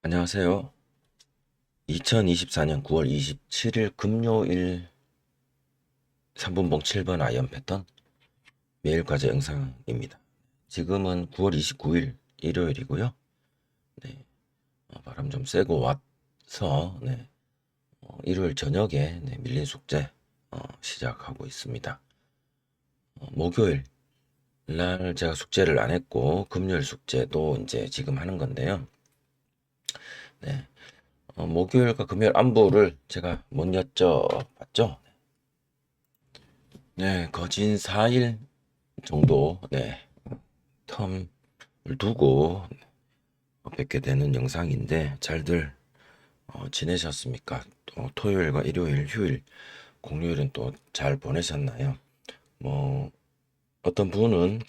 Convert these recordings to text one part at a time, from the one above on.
안녕하세요. 2024년 9월 27일 금요일 3분봉 7번 아이언 패턴 매일 과제 영상입니다. 지금은 9월 29일 일요일이고요. 네, 바람 좀 쐬고 와서 일요일 저녁에 밀린 숙제 시작하고 있습니다. 목요일 날 제가 숙제를 안 했고 금요일 숙제도 이제 지금 하는 건데요. 네, 목요일과 금요일 안부를 제가 못 여쭤봤죠. 네, 거진 4일 정도, 텀을 두고 뵙게 되는 영상인데, 잘들 지내셨습니까? 또 토요일과 일요일, 휴일, 공휴일은 또 잘 보내셨나요? 뭐, 어떤 분은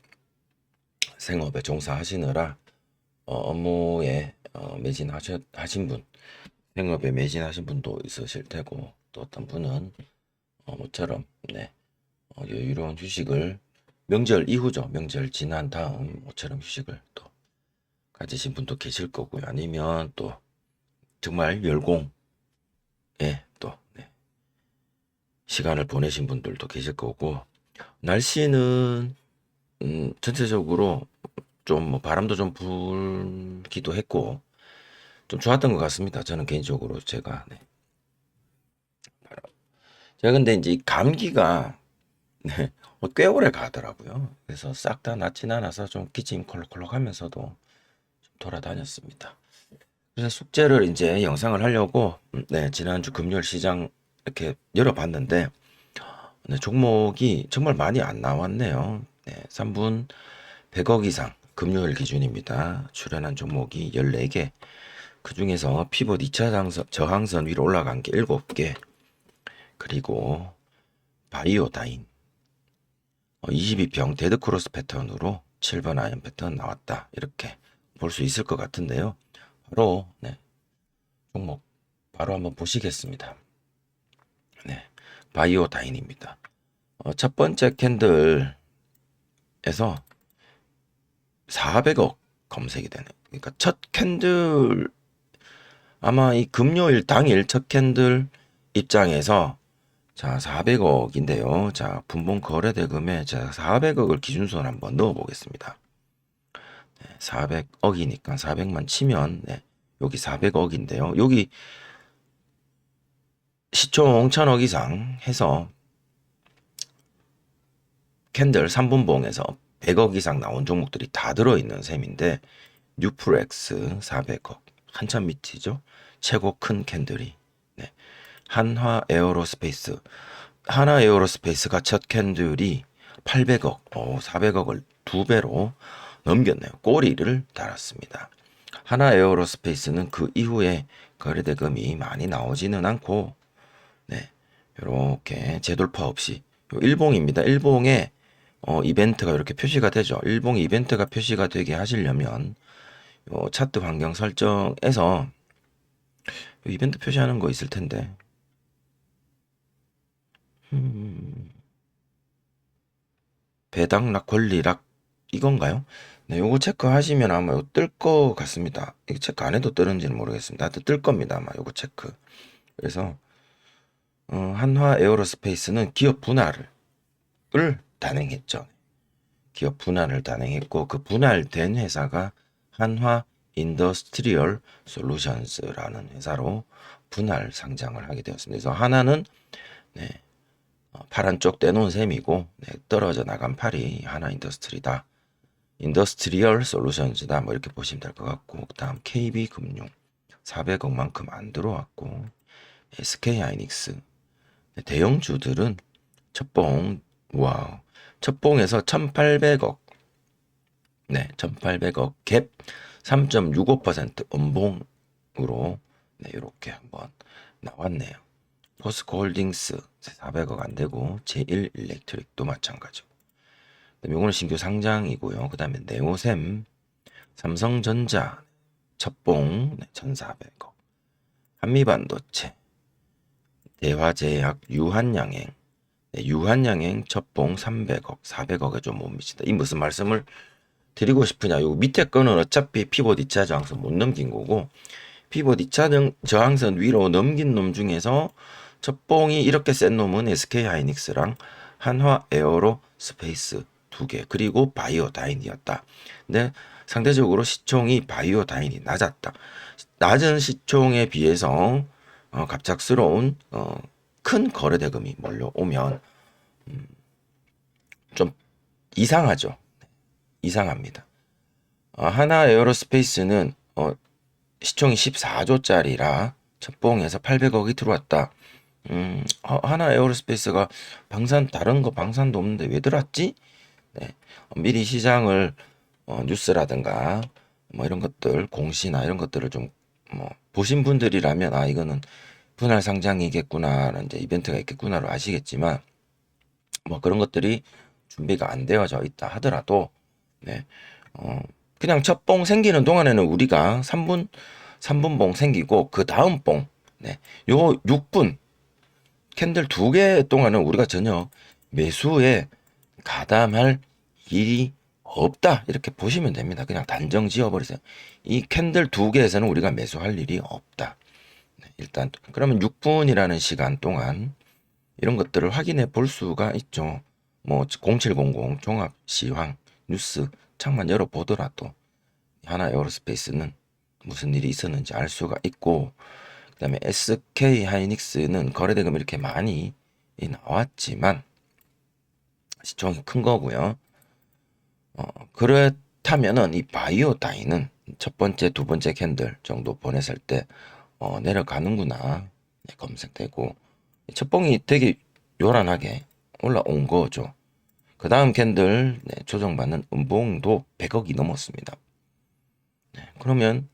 생업에 종사하시느라 업무에 하신 분, 생업에 매진하신 분도 있으실 테고, 또 어떤 분은 모처럼, 여유로운 휴식을 명절 이후죠. 명절 지난 다음 모처럼 휴식을 또 가지신 분도 계실 거고요. 아니면 또 정말 열공에 또 시간을 보내신 분들도 계실 거고 날씨는 전체적으로 좀 뭐 바람도 좀 불기도 했고 좀 좋았던 것 같습니다. 저는 개인적으로 제가 근데 이제 이 감기가 꽤 오래 가더라고요. 그래서 싹 다 낫진 않아서 좀 기침 콜록콜록 하면서도 좀 돌아다녔습니다. 그래서 숙제를 이제 영상을 하려고 지난주 금요일 시장 이렇게 열어봤는데 종목이 정말 많이 안 나왔네요. 3분 100억 이상 금요일 기준입니다. 출연한 종목이 14개. 그중에서 피봇 2차 저항선 위로 올라간 게 7개. 그리고 바이오다인 22평 데드크로스 패턴으로 7번 아이언 패턴 나왔다. 이렇게 볼 수 있을 것 같은데요. 바로 종목 바로 한번 보시겠습니다. 바이오다인입니다. 첫 번째 캔들에서 400억 검색이 되네. 그러니까 첫 캔들 아마 이 금요일 당일 첫 캔들 입장에서 자 400억인데요. 자 분봉 거래 대금에 자 400억을 기준선을 한번 넣어 보겠습니다. 400억이니까 400만 치면 여기 400억인데요. 여기 시총 1000억 이상 해서 캔들 3분봉에서 100억 이상 나온 종목들이 다 들어있는 셈인데 뉴프렉스 400억 한참 밑이죠. 최고 큰 캔들이 한화 에어로스페이스 하나 에어로스페이스가 첫 캔들이 800억 400억을 두 배로 넘겼네요. 꼬리를 달았습니다. 하나 에어로스페이스는 그 이후에 거래대금이 많이 나오지는 않고 이렇게 재돌파 없이 일봉입니다. 일봉에 이벤트가 이렇게 표시가 되죠. 일봉 이벤트가 표시가 되게 하시려면 차트 환경 설정에서 이벤트 표시하는 거 있을 텐데 배당락 권리락 이건가요? 네, 요거 체크하시면 아마 뜰 것 같습니다. 이거 체크 안 해도 뜨는지는 모르겠습니다. 하여튼 뜰 겁니다. 아마 요거 체크. 그래서 한화 에어로스페이스는 기업 분할을 단행했죠. 기업 분할을 단행했고 그 분할된 회사가 한화 인더스트리얼 솔루션스라는 회사로 분할 상장을 하게 되었습니다. 그래서 하나는 파란 쪽 떼놓은 셈이고 떨어져 나간 팔이 하나 인더스트리다. 인더스트리얼 솔루션즈다. 뭐 이렇게 보시면 될 것 같고 그다음 KB금융 400억만큼 안 들어왔고 SK하이닉스 대형주들은 첫봉 첫봉에서 1800억 1800억 갭 3.65% 음봉으로 이렇게 한번 나왔네요. 포스코홀딩스 400억 안 되고 제일 일렉트릭도 마찬가지고. 요거는 신규 상장이고요. 그 다음에 네오셈, 삼성전자, 첫봉 1,400억, 한미반도체, 대화제약, 유한양행, 유한양행 첫봉 300억, 400억에 좀 못 미친다. 이 무슨 말씀을 드리고 싶으냐? 요 밑에 거는 어차피 피봇 2차 저항선 못 넘긴 거고 피봇 2차 저항선 위로 넘긴 놈 중에서 첫 봉이 이렇게 센 놈은 SK하이닉스랑 한화 에어로스페이스 2개 그리고 바이오다인이었다. 근데 상대적으로 시총이 바이오다인이 낮았다. 낮은 시총에 비해서 갑작스러운 큰 거래 대금이 몰려오면 좀 이상하죠. 이상합니다. 하나 에어로스페이스는 시총이 14조짜리라 첫봉에서 800억이 들어왔다. 하나 에어로스페이스가 다른 거 방산도 없는데 왜 들어왔지? 네. 미리 시장을 뉴스라든가 뭐 이런 것들 공시나 이런 것들을 좀 보신 분들이라면 이거는 분할 상장이겠구나, 이제 이벤트가 있겠구나로 아시겠지만 뭐 그런 것들이 준비가 안 되어져 있다 하더라도 네. 그냥 첫 봉 생기는 동안에는 우리가 3분봉 생기고 그 다음 봉 네. 요 6분 캔들 2개 동안은 우리가 전혀 매수에 가담할 일이 없다 이렇게 보시면 됩니다. 그냥 단정 지어버리세요. 이 캔들 2개에서는 우리가 매수할 일이 없다. 네, 일단 그러면 6분이라는 시간 동안 이런 것들을 확인해 볼 수가 있죠. 뭐 0700 종합시황 뉴스 창만 열어보더라도 하나 에어로스페이스는 무슨 일이 있었는지 알 수가 있고, 그 다음에 SK 하이닉스는 거래대금 이렇게 많이 나왔지만 시총이 큰 거고요. 그렇다면은 이 바이오다이는 첫 번째, 두 번째 캔들 정도 보냈을 때 내려가는구나 네, 검색되고 첫 봉이 되게 요란하게 올라온 거죠. 그 다음 캔들 네, 조정받는 음봉도 100억이 넘었습니다. 네, 그러면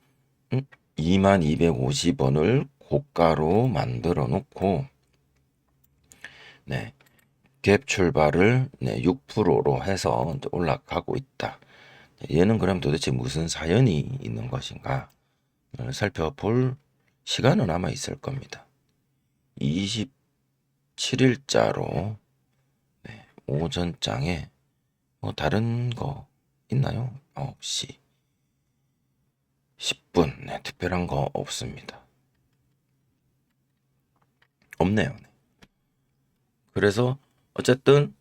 2250원을 고가로 만들어 놓고 네, 갭 출발을 네, 6%로 해서 올라가고 있다. 얘는 그럼 도대체 무슨 사연이 있는 것인가 살펴볼 시간은 아마 있을 겁니다. 27일자로 네, 오전장에 뭐 다른 거 있나요? 9시 10분 네, 특별한 거 없습니다. 없네요. 네. 그래서 어쨌든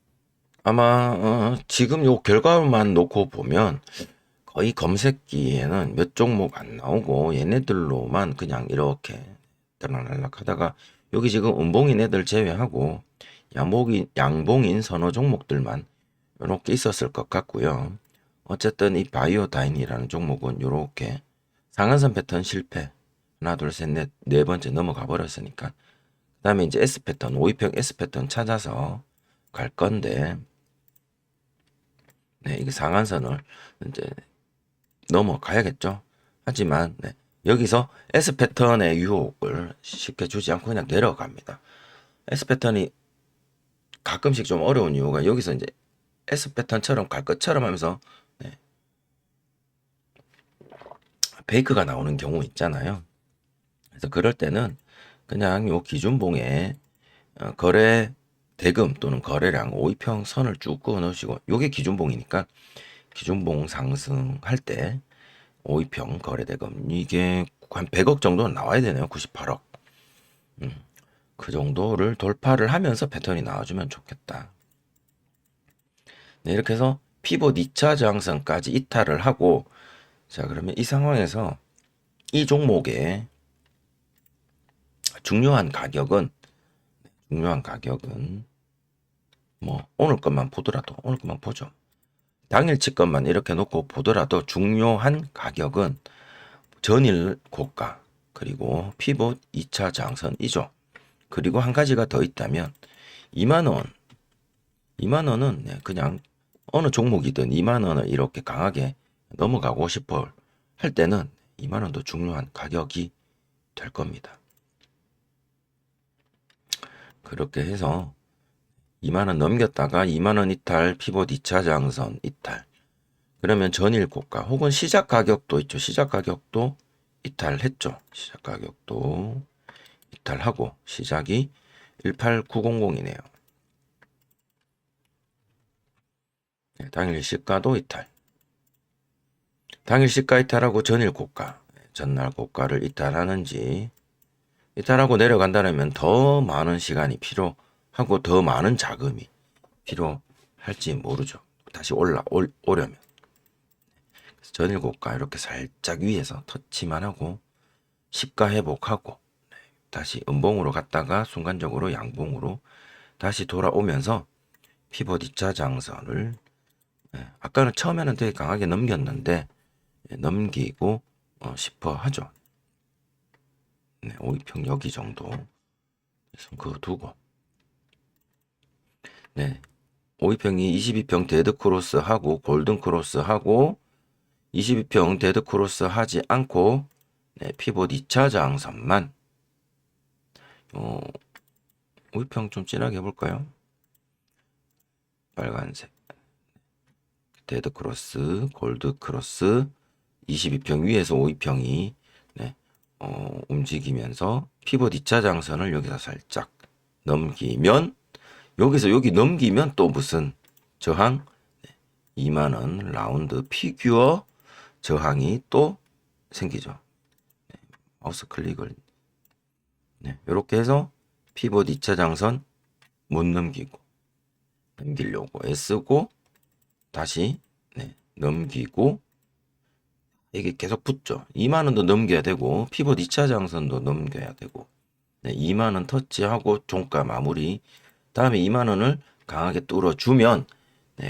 아마 지금 요 결과만 놓고 보면 거의 검색기에는 몇 종목 안 나오고 얘네들로만 그냥 이렇게 들락날락 하다가 여기 지금 음봉인 애들 제외하고 양봉인 선호 종목들만 이렇게 있었을 것 같고요. 어쨌든 이 바이오다인이라는 종목은 이렇게 상한선 패턴 실패 하나 둘 셋 넷 네 번째 넘어가 버렸으니까 그 다음에 이제 S 패턴 5위평 S 패턴 찾아서 갈 건데 네, 이게 상한선을 이제 넘어가야겠죠. 하지만 네, 여기서 S 패턴의 유혹을 쉽게 주지 않고 그냥 내려갑니다. S 패턴이 가끔씩 좀 어려운 이유가 여기서 이제 S 패턴처럼 갈 것처럼 하면서 네, 베이크가 나오는 경우 있잖아요. 그래서 그럴 때는 그냥 요 기준봉에 거래 대금 또는 거래량 5위평 선을 쭉 그어 넣으시고 요게 기준봉이니까 기준봉 상승할 때 5위평 거래대금 이게 한 100억 정도는 나와야 되네요. 98억. 그 정도를 돌파를 하면서 패턴이 나와주면 좋겠다. 네, 이렇게 해서 피봇 2차 저항선까지 이탈을 하고 자 그러면 이 상황에서 이 종목의 중요한 가격은 뭐 오늘 것만 보더라도 오늘 것만 보죠. 당일치 것만 이렇게 놓고 보더라도 중요한 가격은 전일 고가 그리고 피봇 2차 저항선이죠. 그리고 한 가지가 더 있다면 2만원 2만원은 그냥 어느 종목이든 2만원을 이렇게 강하게 넘어가고 싶어 할 때는 2만원도 중요한 가격이 될 겁니다. 그렇게 해서 2만원 넘겼다가 2만원 이탈 피봇 2차 저항선 이탈 그러면 전일 고가 혹은 시작 가격도 있죠. 시작 가격도 이탈했죠. 시작 가격도 이탈하고 시작이 18900이네요. 당일 시가도 이탈. 당일 시가 이탈하고 전일 고가. 전날 고가를 이탈하는지, 이탈하고 내려간다면 더 많은 시간이 필요하고 더 많은 자금이 필요할지 모르죠. 다시 오려면. 그래서 전일 고가 이렇게 살짝 위에서 터치만 하고 시가 회복하고 다시 음봉으로 갔다가 순간적으로 양봉으로 다시 돌아오면서 피봇 2차 장선을 아까는 처음에는 되게 강하게 넘겼는데 넘기고 싶어 하죠. 5위평 여기 정도 그거 두고 5위평이 22평 데드 크로스 하고 골든 크로스 하고 22평 데드 크로스 하지 않고 피봇 2차 장선만 5위평 좀 진하게 해볼까요? 빨간색 데드 크로스 골드 크로스 22평 위에서 5위평이 움직이면서 피봇 2차 장선을 여기서 살짝 넘기면 여기서 여기 넘기면 또 무슨 저항 2만원 라운드 피규어 저항이 또 생기죠. 마우스 클릭을 이렇게 해서 피봇 2차 장선 못 넘기려고 애쓰고 다시 넘기고 이게 계속 붙죠. 2만원도 넘겨야 되고 피봇 2차 장선도 넘겨야 되고 2만원 터치하고 종가 마무리 다음에 2만원을 강하게 뚫어주면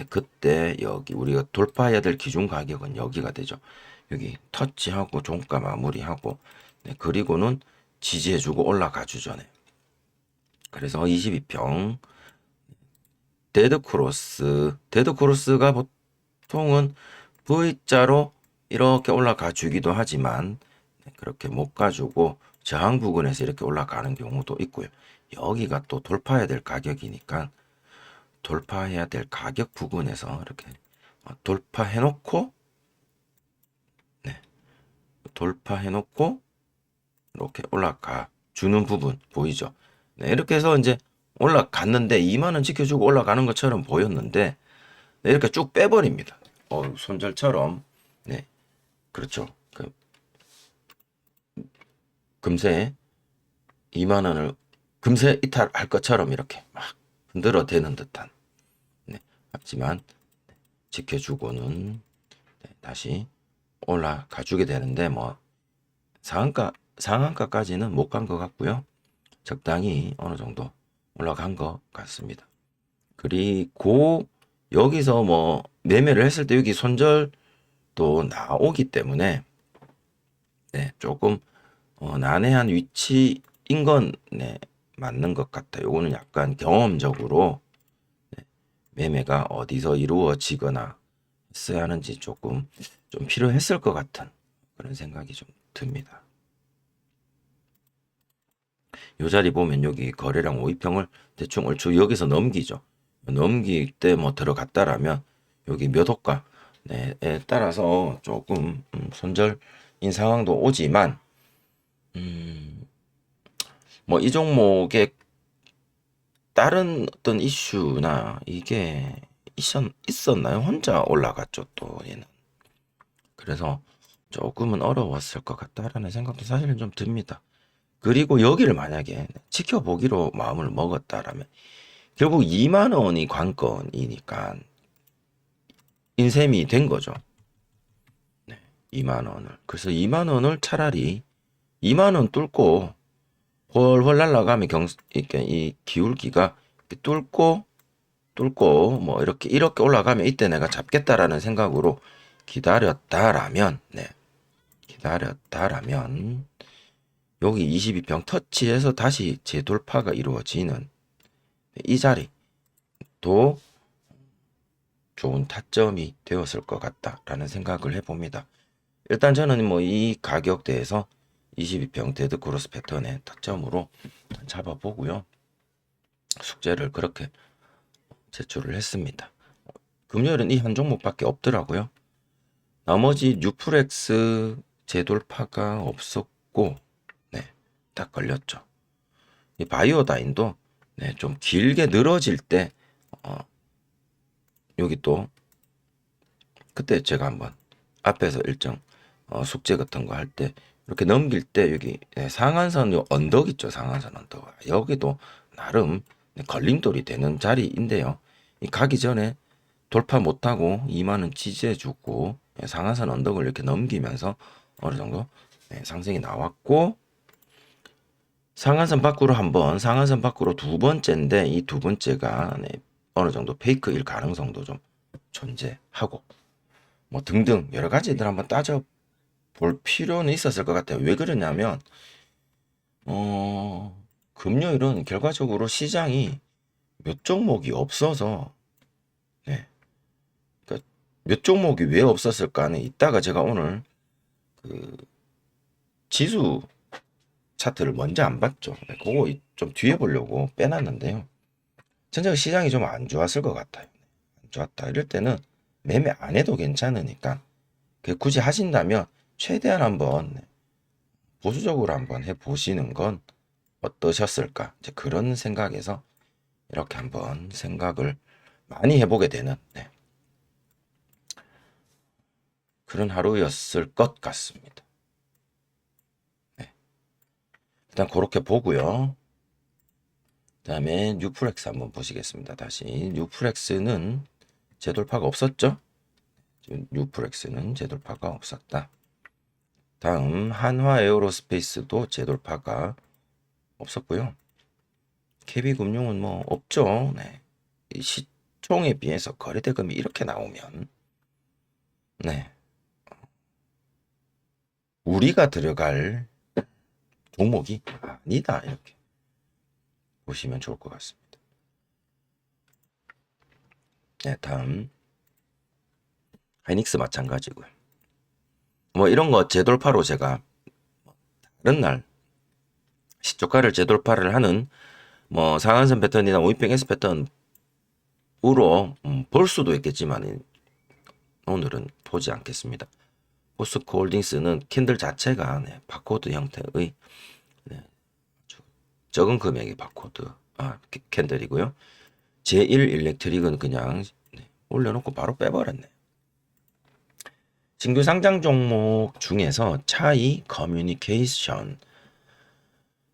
그때 여기 우리가 돌파해야 될 기준 가격은 여기가 되죠. 여기 터치하고 종가 마무리하고 그리고는 지지해주고 올라가 주죠. 그래서 22평 데드 크로스가 보통은 V자로 이렇게 올라가 주기도 하지만 그렇게 못 가주고 저항 부근에서 이렇게 올라가는 경우도 있고요. 여기가 또 돌파해야 될 가격이니까 돌파해야 될 가격 부근에서 이렇게 돌파해놓고 이렇게 올라가 주는 부분 보이죠? 이렇게 해서 이제 올라갔는데 2만원 지켜주고 올라가는 것처럼 보였는데 이렇게 쭉 빼버립니다. 손절처럼 그렇죠. 금세 2만원을 금세 이탈할 것처럼 이렇게 막 흔들어 대는 듯한 하지만 지켜주고는 다시 올라가 주게 되는데 뭐 상한가까지는 못 간 것 같고요. 적당히 어느 정도 올라간 것 같습니다. 그리고 여기서 뭐 매매를 했을 때 여기 손절도 나오기 때문에 조금 난해한 위치인 건 맞는 것 같아요. 이거는 약간 경험적으로 매매가 어디서 이루어지거나 했어야 하는지 조금 좀 필요했을 것 같은 그런 생각이 좀 듭니다. 요 자리 보면 여기 거래량 5위평을 대충 얼추 여기서 넘기죠. 넘길 때 뭐 들어갔다라면 여기 몇 호가에 따라서 조금 손절인 상황도 오지만 뭐 이 종목의 다른 어떤 이슈나 이게 있었나요? 혼자 올라갔죠 또 얘는. 그래서 조금은 어려웠을 것 같다라는 생각도 사실은 좀 듭니다. 그리고 여기를 만약에 지켜보기로 마음을 먹었다라면 결국 2만 원이 관건이니까 인셈이 된 거죠. 2만 원을. 그래서 2만 원을 차라리 2만 원 뚫고 훨훨 날아가면 이렇게 이 기울기가 뚫고 뭐 이렇게 올라가면 이때 내가 잡겠다라는 생각으로 기다렸다라면 여기 22평 터치해서 다시 재돌파가 이루어지는 이 자리도 좋은 타점이 되었을 것 같다라는 생각을 해봅니다. 일단 저는 뭐 이 가격대에서 22평 데드 크로스 패턴의 타점으로 잡아보고요. 숙제를 그렇게 제출을 했습니다. 금요일은 이 한 종목밖에 없더라고요. 나머지 뉴프렉스 재돌파가 없었고 딱 걸렸죠. 이 바이오다인도 좀 길게 늘어질 때 여기 또 그때 제가 한번 앞에서 일정 숙제 같은 거 할 때 이렇게 넘길 때 여기 상한선 요 언덕 있죠. 상한선 언덕. 여기도 나름 걸림돌이 되는 자리인데요. 이 가기 전에 돌파 못하고 2만 원 지지해주고 상한선 언덕을 이렇게 넘기면서 어느 정도 상승이 나왔고 상한선 밖으로 한번 상한선 밖으로 두 번째인데 이 두 번째가 어느 정도 페이크일 가능성도 좀 존재하고 뭐 등등 여러 가지들 한번 따져 볼 필요는 있었을 것 같아요. 왜 그러냐면 금요일은 결과적으로 시장이 몇 종목이 없어서 네. 그러니까 몇 종목이 왜 없었을까는 이따가 제가 오늘 그 지수 차트를 먼저 안 봤죠. 네, 그거 좀 뒤에 보려고 빼놨는데요. 전체적 시장이 좀 안 좋았을 것 같아요. 안 좋았다. 이럴 때는 매매 안 해도 괜찮으니까 굳이 하신다면 최대한 한번 보수적으로 한번 해보시는 건 어떠셨을까? 이제 그런 생각에서 이렇게 한번 생각을 많이 해보게 되는 그런 하루였을 것 같습니다. 네. 일단 그렇게 보고요. 그다음에 뉴프렉스 한번 보시겠습니다. 다시 뉴프렉스는 재돌파가 없었죠? 뉴프렉스는 재돌파가 없었다. 다음 한화 에어로스페이스도 재돌파가 없었고요. KB금융은 뭐 없죠. 네. 이 시총에 비해서 거래대금이 이렇게 나오면 네. 우리가 들어갈 종목이 아니다 이렇게 보시면 좋을 것 같습니다. 네, 다음 하이닉스 마찬가지고요. 뭐 이런 거 재돌파로 제가 다른 날 시초가를 재돌파를 하는 뭐 상한선 패턴이나 5인평 S 패턴으로 볼 수도 있겠지만 오늘은 보지 않겠습니다. 포스코 홀딩스는 캔들 자체가 바코드 형태의 적은 금액의 바코드 캔들이고요. 제1 일렉트릭은 그냥 올려놓고 바로 빼버렸네. 신규 상장 종목 중에서 차이 커뮤니케이션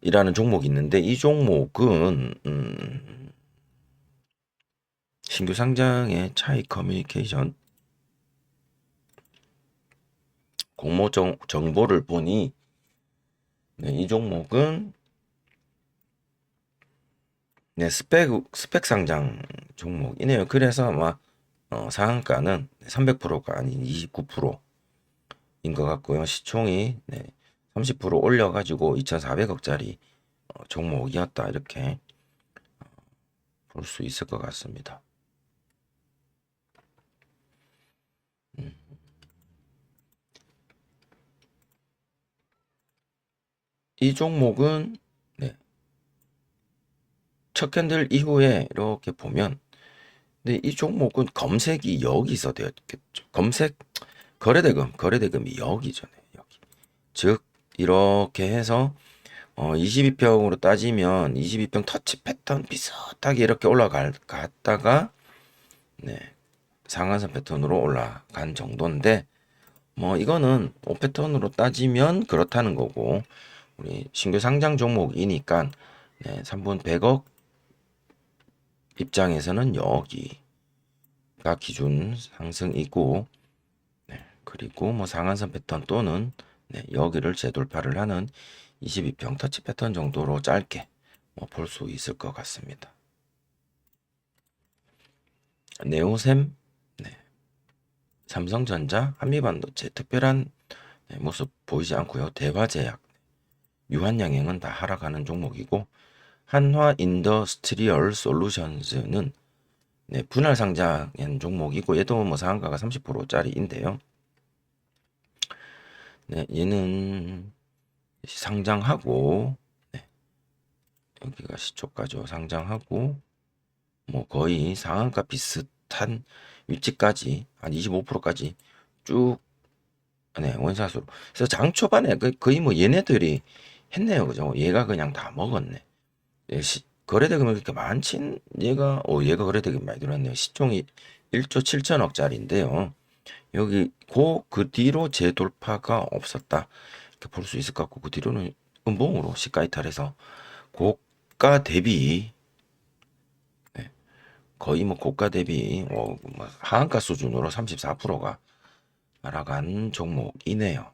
이라는 종목이 있는데 이 종목은 신규 상장의 차이 커뮤니케이션 공모 정보를 보니 이 종목은 스펙 상장 종목이네요. 그래서 아마 상한가는 300%가 아닌 29%인 것 같고요. 시총이 30% 올려가지고 2,400억짜리 종목이었다 이렇게 볼 수 있을 것 같습니다. 이 종목은 첫 캔들 이후에 이렇게 보면 근데 이 종목은 검색이 여기서 되었겠죠. 검색 거래대금이 여기잖아요. 여기. 즉 이렇게 해서 22평으로 따지면 22평 터치 패턴 비슷하게 이렇게 올라갔다가 상한선 패턴으로 올라간 정도인데 뭐 이거는 5패턴으로 따지면 그렇다는 거고 우리 신규 상장 종목이니까 3분 100억 입장에서는 여기가 기준 상승이고 그리고 뭐 상한선 패턴 또는 여기를 재돌파를 하는 22평 터치 패턴 정도로 짧게 볼 수 있을 것 같습니다. 네오셈, 삼성전자, 한미반도체 특별한 모습 보이지 않고요. 대화제약, 유한양행은 다 하락하는 종목이고 한화 인더스트리얼 솔루션즈는 분할 상장한 종목이고 얘도 뭐 상한가가 30%짜리인데요. 얘는 상장하고 여기가 시초가죠. 상장하고 뭐 거의 상한가 비슷한 위치까지 한 25%까지 쭉 원샷으로. 그래서 장 초반에 거의 뭐 얘네들이 했네요. 그죠? 얘가 그냥 다 먹었네. 거래대금이 그렇게 많진 얘가 거래대금이 많이 들어왔네요. 시총이 1조 7천억짜리인데요. 여기 그 뒤로 재돌파가 없었다 이렇게 볼 수 있을 것 같고, 그 뒤로는 음봉으로 시가 이탈해서 고가 대비, 네, 거의 뭐 고가 대비 뭐 하한가 수준으로 34%가 날아간 종목이네요.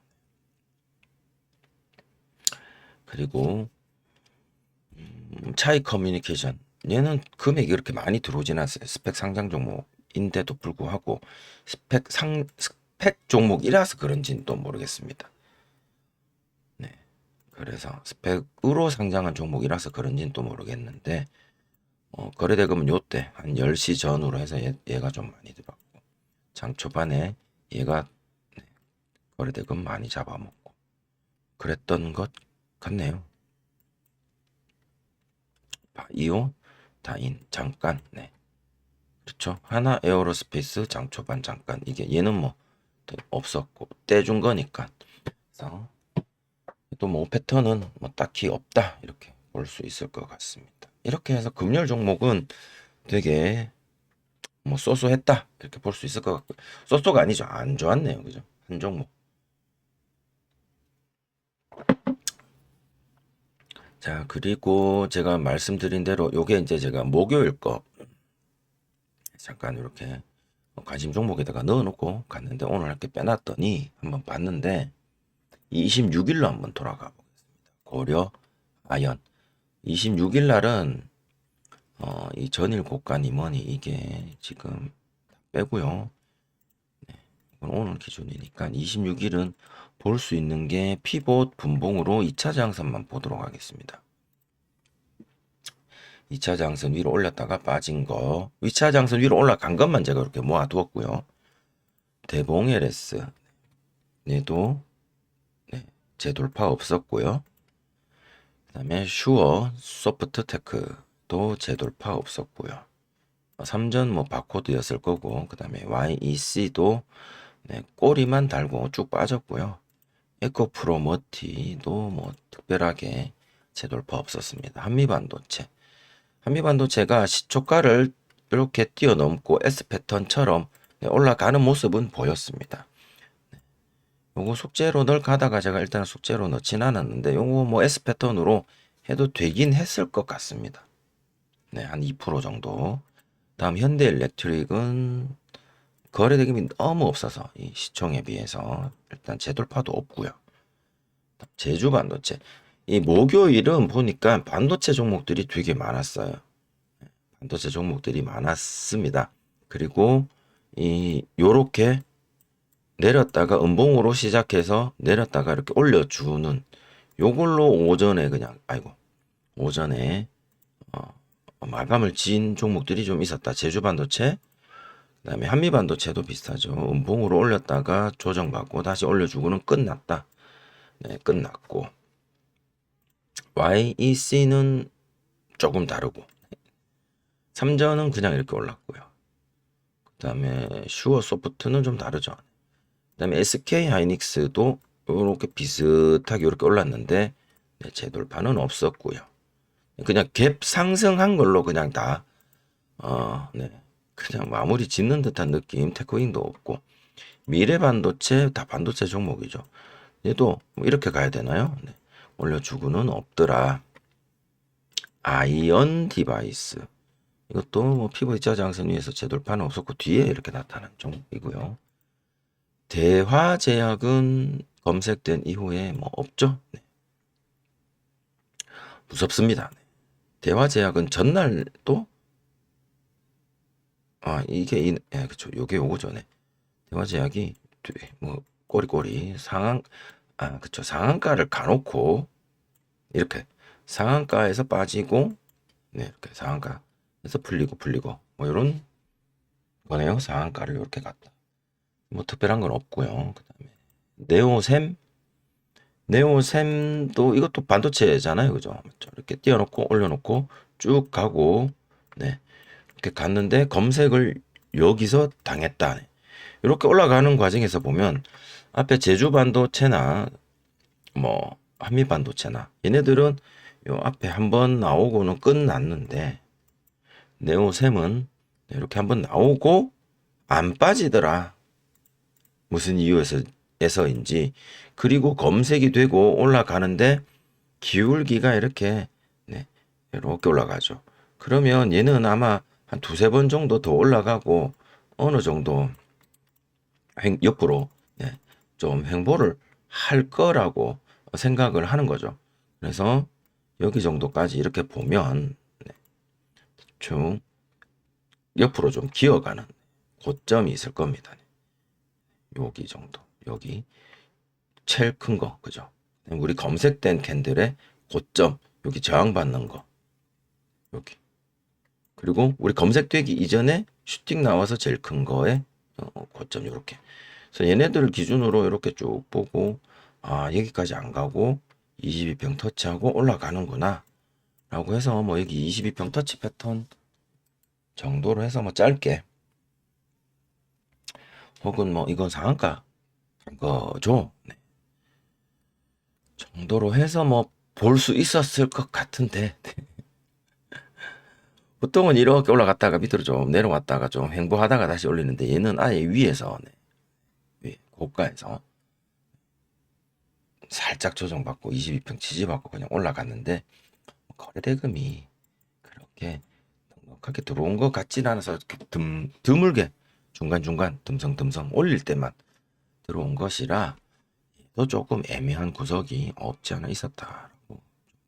그리고 차이 커뮤니케이션, 얘는 금액이 그렇게 많이 들어오진 않았어요. 스펙 상장 종목인데도 불구하고 스펙 종목이라서 그런지는 또 모르겠습니다. 네, 그래서 스펙으로 상장한 종목이라서 그런지는 또 모르겠는데, 거래대금은 요때 한 10시 전후로 해서 얘가 좀 많이 들어갔고, 장 초반에 얘가, 네, 거래대금 많이 잡아먹고 그랬던 것 같네요. 바이오 다인 잠깐, 네, 그렇죠. 하나 에어로스페이스 장 초반 잠깐, 이게 얘는 뭐 없었고 떼준 거니까. 그래서 또 뭐 패턴은 뭐 딱히 없다 이렇게 볼 수 있을 것 같습니다. 이렇게 해서 금융 종목은 되게 뭐 쏘쏘했다 이렇게 볼 수 있을 것 같고, 쏘쏘가 아니죠, 안 좋았네요, 그죠? 한 종목. 자, 그리고 제가 말씀드린 대로 요게 이제 제가 목요일 거 잠깐 이렇게 관심 종목에다가 넣어놓고 갔는데, 오늘 이렇게 빼놨더니 한번 봤는데 26일로 한번 돌아가 보겠습니다. 고려 아연 26일 날은 이 전일 고가니 뭐니 이게 지금 빼고요. 네, 이건 오늘 기준이니까 26일은 볼 수 있는 게 피봇 분봉으로 2차 장선만 보도록 하겠습니다. 2차 장선 위로 올렸다가 빠진 거, 2차 장선 위로 올라간 것만 제가 이렇게 모아두었고요. 대봉 LS 얘도, 네, 재돌파 없었고요. 그 다음에 슈어 소프트테크도 재돌파 없었고요. 삼전 뭐 바코드였을 거고, 그 다음에 YEC도, 네, 꼬리만 달고 쭉 빠졌고요. 에코프로머티도 뭐 특별하게 재돌파 없었습니다. 한미반도체가 시초가를 이렇게 뛰어넘고 S 패턴처럼, 네, 올라가는 모습은 보였습니다. 요거 숙제로 널 가다가 제가 일단 숙제로 넣진 않았는데, 요거 뭐 S 패턴으로 해도 되긴 했을 것 같습니다. 네, 한 2% 정도. 다음 현대일렉트릭은 거래대금이 너무 없어서 이 시총에 비해서 일단 재돌파도 없고요. 제주반도체, 이 목요일은 보니까 반도체 종목들이 되게 많았어요. 반도체 종목들이 많았습니다. 그리고 요렇게 내렸다가 음봉으로 시작해서 내렸다가 이렇게 올려주는 요걸로 오전에 그냥 오전에 마감을 지은 종목들이 좀 있었다. 제주반도체, 그다음에 한미반도체도 비슷하죠. 음봉으로 올렸다가 조정받고 다시 올려주고는 끝났다. 네, 끝났고, YEC는 조금 다르고, 삼전은 그냥 이렇게 올랐고요. 그다음에 슈어소프트는 좀 다르죠. 그다음에 SK 하이닉스도 이렇게 비슷하게 이렇게 올랐는데, 네, 재돌파는 없었고요. 그냥 갭 상승한 걸로 그냥 다 네, 그냥 마무리 짓는 듯한 느낌. 테크윙도 없고, 미래반도체 다 반도체 종목이죠. 얘도 뭐 이렇게 가야 되나요? 네, 올려주고는 없더라. 아이언 디바이스, 이것도 뭐 피부 입자 장선 위에서 재돌파는 없었고 뒤에 이렇게 나타난 종목이고요. 대화제약은 검색된 이후에 뭐 없죠. 네. 무섭습니다. 네. 대화제약은 전날 또 이게 그쵸, 요게 요거죠. 네. 대화제약이 뭐 꼬리꼬리 그쵸, 상한가를 가놓고 이렇게 상한가에서 빠지고, 네, 이렇게 상한가에서 풀리고 뭐 이런 거네요. 상한가를 이렇게 갔다. 뭐 특별한 건 없고요. 그다음에 네오셈도 이것도 반도체잖아요, 그죠? 이렇게 띄워놓고 올려놓고 쭉 가고, 네, 이렇게 갔는데 검색을 여기서 당했다. 이렇게 올라가는 과정에서 보면 앞에 제주 반도체나 뭐 한미 반도체나 얘네들은 요 앞에 한번 나오고는 끝났는데, 네오셈은 이렇게 한번 나오고 안 빠지더라. 무슨 이유에서인지. 그리고 검색이 되고 올라가는데 기울기가 이렇게 네, 이렇게 올라가죠. 그러면 얘는 아마 한 두세 번 정도 더 올라가고 어느 정도 옆으로 네, 좀 횡보를 할 거라고 생각을 하는 거죠. 그래서 여기 정도까지 이렇게 보면 쭉 옆으로 좀 기어가는 고점이 있을 겁니다. 여기 정도, 여기 제일 큰 거, 그죠? 우리 검색된 캔들의 고점, 여기 저항받는 거, 여기. 그리고 우리 검색되기 이전에 슈팅 나와서 제일 큰 거에 고점 이렇게. 그래서 얘네들을 기준으로 이렇게 쭉 보고 아 여기까지 안 가고 22평 터치하고 올라가는구나 라고 해서 뭐 여기 22평 터치 패턴 정도로 해서 뭐 짧게 혹은 뭐 이건 상한가 거죠. 네. 정도로 해서 뭐 볼 수 있었을 것 같은데 보통은 이렇게 올라갔다가 밑으로 좀 내려왔다가 좀 횡보하다가 다시 올리는데 얘는 아예 위에서 위 고가에서 살짝 조정받고 22평 지지받고 그냥 올라갔는데 거래대금이 그렇게 넉넉하게 들어온 것 같진 않아서 드물게 중간중간 듬성듬성 올릴 때만 들어온 것이라 또 조금 애매한 구석이 없지 않아 있었다라고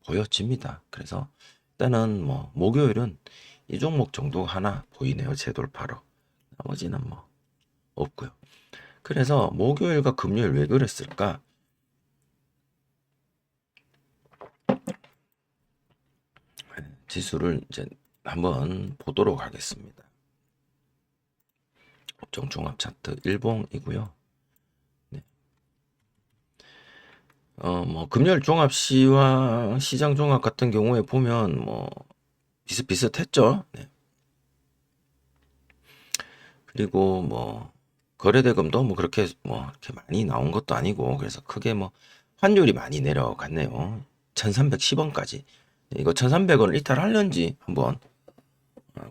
보여집니다. 그래서 일단은 뭐 목요일은 이 종목 정도 하나 보이네요. 재돌파로. 나머지는 뭐 없고요. 그래서 목요일과 금요일 왜 그랬을까? 지수를 이제 한번 보도록 하겠습니다. 업종 종합 차트 일봉이고요. 네. 뭐 금요일 종합 시와 시장 종합 같은 경우에 보면 뭐 비슷비슷했죠. 네. 그리고 뭐 거래대금도 뭐 그렇게 뭐 이렇게 많이 나온 것도 아니고 그래서 크게 뭐 환율이 많이 내려갔네요. 1310원까지. 이거 1300원을 이탈하려는지 한번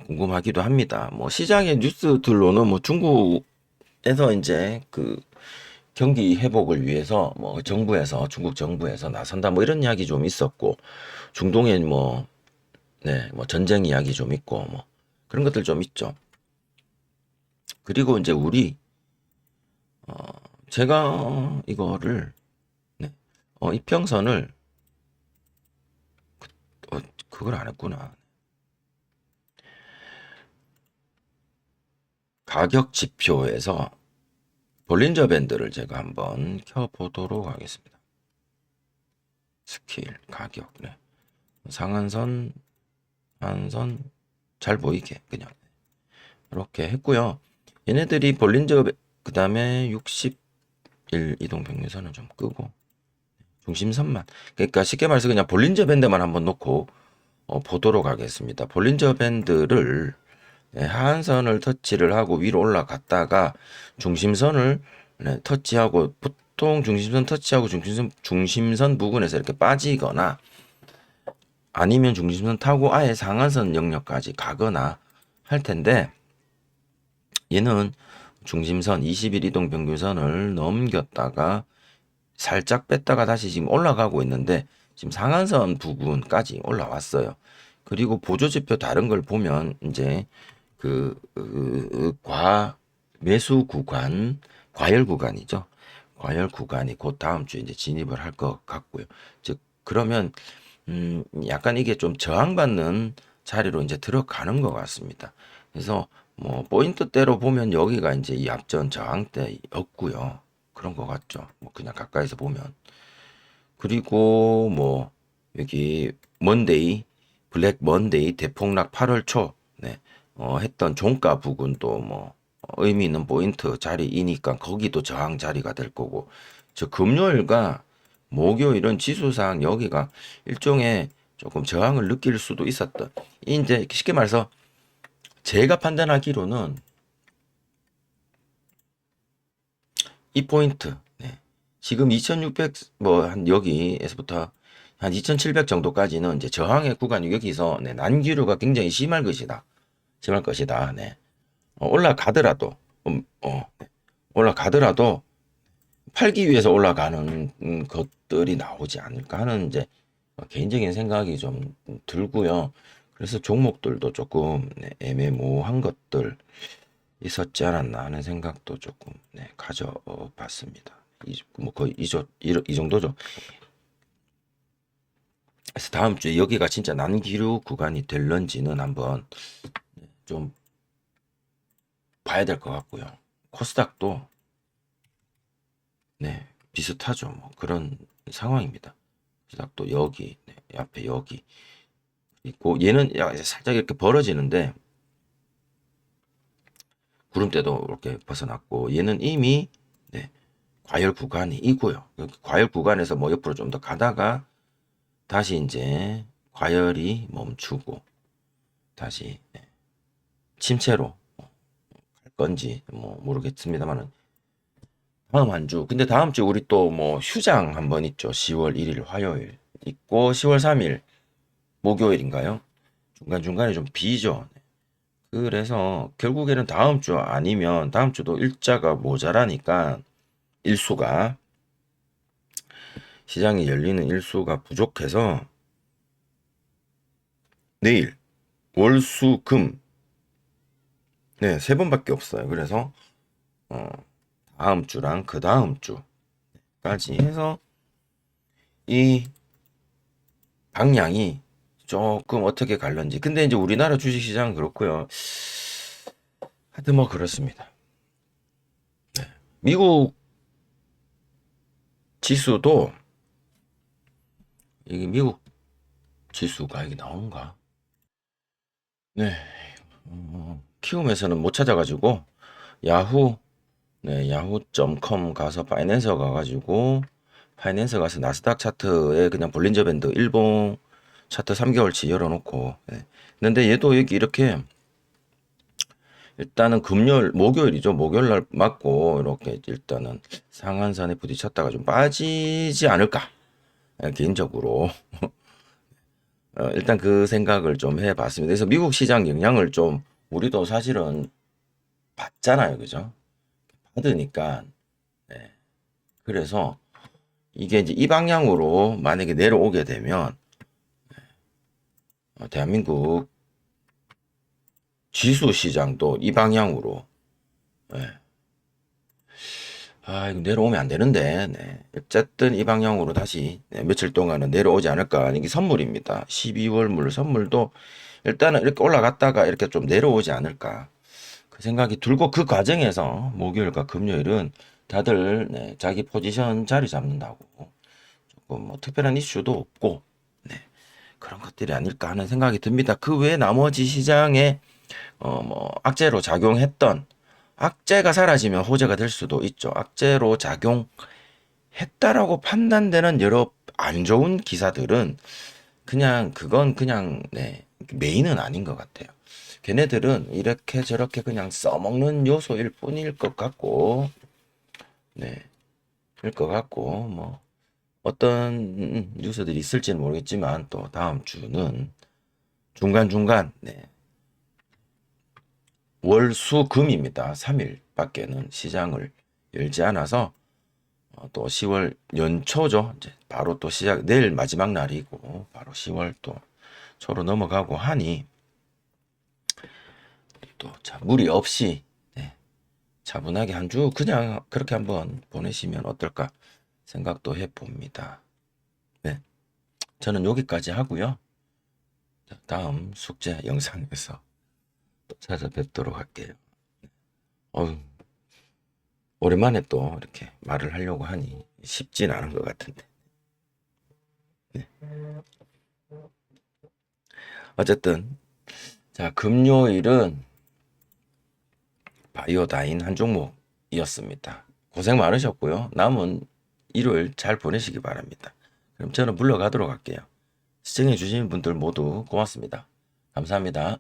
궁금하기도 합니다. 뭐 시장의 뉴스들로는 뭐 중국에서 이제 그 경기 회복을 위해서 뭐 정부에서 중국 정부에서 나선다 뭐 이런 이야기 좀 있었고 중동에 뭐 네, 뭐 전쟁 이야기 좀 있고 뭐 그런 것들 좀 있죠. 그리고 이제 우리 어 제가 이거를 네, 이평선을 그걸 안 했구나. 가격 지표에서 볼린저 밴드를 제가 한번 켜보도록 하겠습니다. 스킬 가격 네. 상한선 하한선 잘 보이게 그냥 이렇게 했고요. 얘네들이 볼린저 그 다음에 60일 이동평균선을 좀 끄고 중심선만 그러니까 쉽게 말해서 그냥 볼린저 밴드만 한번 놓고 보도록 하겠습니다. 볼린저 밴드를 네, 하한선을 터치를 하고 위로 올라갔다가 중심선을 네, 터치하고 보통 중심선 터치하고 중심선 부근에서 이렇게 빠지거나 아니면 중심선 타고 아예 상한선 영역까지 가거나 할 텐데 얘는 중심선 20일 이동 평균선을 넘겼다가 살짝 뺐다가 다시 지금 올라가고 있는데 지금 상한선 부근까지 올라왔어요. 그리고 보조지표 다른 걸 보면 이제 매수 구간, 과열 구간이죠. 과열 구간이 곧 다음 주에 이제 진입을 할 것 같고요. 즉 그러면 약간 이게 좀 저항받는 자리로 이제 들어가는 것 같습니다. 그래서 뭐 포인트대로 보면 여기가 이제 이 앞전 저항대였고요. 그런 것 같죠. 뭐 그냥 가까이서 보면. 그리고 뭐 여기 먼데이 블랙 먼데이 대폭락 8월 초 네. 했던 종가 부근도 뭐 의미 있는 포인트 자리이니까 거기도 저항 자리가 될 거고 저 금요일과 목요일은 지수상 여기가 일종의 조금 저항을 느낄 수도 있었던 이제 쉽게 말해서 제가 판단하기로는 이 포인트 네. 지금 2600 뭐 한 여기에서부터 한 2700 정도까지는 이제 저항의 구간이 여기서 네, 난기류가 굉장히 심할 것이다. 심할 것이다. 네. 올라가더라도 네. 올라가더라도 팔기 위해서 올라가는 것들이 나오지 않을까 하는 이제 개인적인 생각이 좀 들고요. 그래서 종목들도 조금 네, 애매모호한 것들 있었지 않았나 하는 생각도 조금 네, 가져봤습니다. 뭐 거의 이 정도죠. 그래서 다음 주에 여기가 진짜 난기류 구간이 될런지는 한번 좀 봐야 될 것 같고요. 코스닥도 네, 비슷하죠. 뭐 그런 상황입니다. 코스닥도 여기, 네, 앞에 여기 있고 얘는 살짝 이렇게 벌어지는데 구름대도 이렇게 벗어났고 얘는 이미 네, 과열 구간이 있고요. 여기 과열 구간에서 뭐 옆으로 좀 더 가다가 다시 이제 과열이 멈추고 다시 네, 침체로 갈 건지 뭐 모르겠습니다만은 다음 한 주. 근데 다음 주 우리 또 뭐 휴장 한번 있죠. 10월 1일 화요일 있고 10월 3일 목요일인가요? 중간중간에 좀 비죠. 그래서 결국에는 다음 주 아니면 다음 주도 일자가 모자라니까 일수가 시장이 열리는 일수가 부족해서 내일 월수금 네, 세 번밖에 없어요. 그래서 어, 다음 주랑 그 다음 주까지 해서 이 방향이 조금 어떻게 갈런지. 근데 이제 우리나라 주식시장은 그렇고요. 하여튼 뭐 그렇습니다. 네. 미국 지수도 이게 미국 지수가 이게 나온가? 네. 키움에서는 못 찾아가지고 야후 네, 야후.com 가서 파이낸서 가가지고 파이낸서 가서 나스닥 차트에 그냥 볼린저 밴드 일봉 차트 3개월치 열어놓고 네. 근데 얘도 여기 이렇게 일단은 목요일이죠. 목요일 날 맞고 이렇게 일단은 상한선에 부딪혔다가 좀 빠지지 않을까. 개인적으로 일단 그 생각을 좀 해봤습니다. 그래서 미국 시장 영향을 좀 우리도 사실은 받잖아요, 그죠? 받으니까 네. 그래서 이게 이제 이 방향으로 만약에 내려오게 되면 대한민국 지수 시장도 이 방향으로 네. 이거 내려오면 안 되는데, 네. 어쨌든 이 방향으로 다시 네, 며칠 동안은 내려오지 않을까. 이게 선물입니다. 12월 물 선물도 일단은 이렇게 올라갔다가 이렇게 좀 내려오지 않을까. 그 생각이 들고 그 과정에서 목요일과 금요일은 다들 네, 자기 포지션 자리 잡는다고 조금 뭐 특별한 이슈도 없고 네, 그런 것들이 아닐까 하는 생각이 듭니다. 그 외에 나머지 시장에 뭐 악재로 작용했던 악재가 사라지면 호재가 될 수도 있죠. 악재로 작용했다라고 판단되는 여러 안 좋은 기사들은 그냥 그건 그냥 네, 메인은 아닌 것 같아요. 걔네들은 이렇게 저렇게 그냥 써먹는 요소일 뿐일 것 같고, 네, 일 것 같고, 뭐, 어떤 뉴스들이 있을지는 모르겠지만, 또 다음 주는 중간중간, 네, 월, 수, 금입니다. 3일 밖에는 시장을 열지 않아서, 또 10월 연초죠. 이제 바로 또 내일 마지막 날이고, 바로 10월 또 초로 넘어가고 하니, 또, 자, 무리 없이, 네, 차분하게 한 주 그냥 그렇게 한번 보내시면 어떨까 생각도 해봅니다. 네, 저는 여기까지 하고요. 다음 숙제 영상에서 또 찾아뵙도록 할게요. 어휴, 오랜만에 또 이렇게 말을 하려고 하니 쉽진 않은 것 같은데. 네. 어쨌든 자 금요일은 바이오다인 한 종목이었습니다. 고생 많으셨고요. 남은 일요일 잘 보내시기 바랍니다. 그럼 저는 물러가도록 할게요. 시청해 주신 분들 모두 고맙습니다. 감사합니다.